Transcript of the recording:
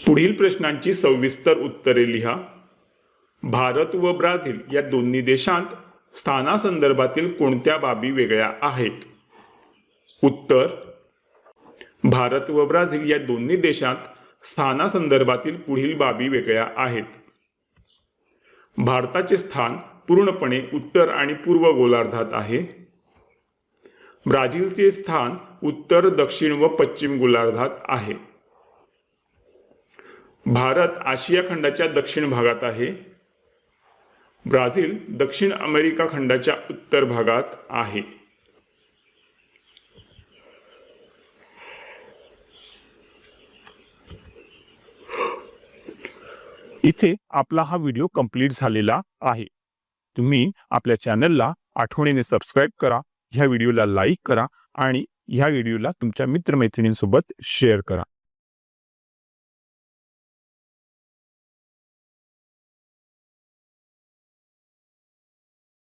पुढील प्रश्नांची सविस्तर उत्तरे लिहा। भारत व ब्राझील या दोन्ही देशांत स्थानासंदर्भातील कोणत्या बाबी वेगळ्या आहेत? उत्तर: भारत व ब्राझील या दोन्ही देशांत स्थानासंदर्भातील पुढील बाबी वेगळ्या आहेत. भारताचे स्थान पूर्णपणे उत्तर आणि पूर्व गोलार्धात आहे. ब्राझीलचे स्थान उत्तर, दक्षिण व पश्चिम गोलार्धात आहे. भारत आशिया खंडाच्या दक्षिण भागात आहे. ब्राझील दक्षिण अमेरिका खंडाच्या उत्तर भागात आहे. इथे आपला हा व्हिडिओ कंप्लीट झालेला आहे. तुम्ही आपल्या चॅनलला आठवणीने सबस्क्राईब करा, ह्या व्हिडिओला लाईक करा आणि ह्या व्हिडिओला तुमच्या मित्रमैत्रिणींसोबत शेअर करा.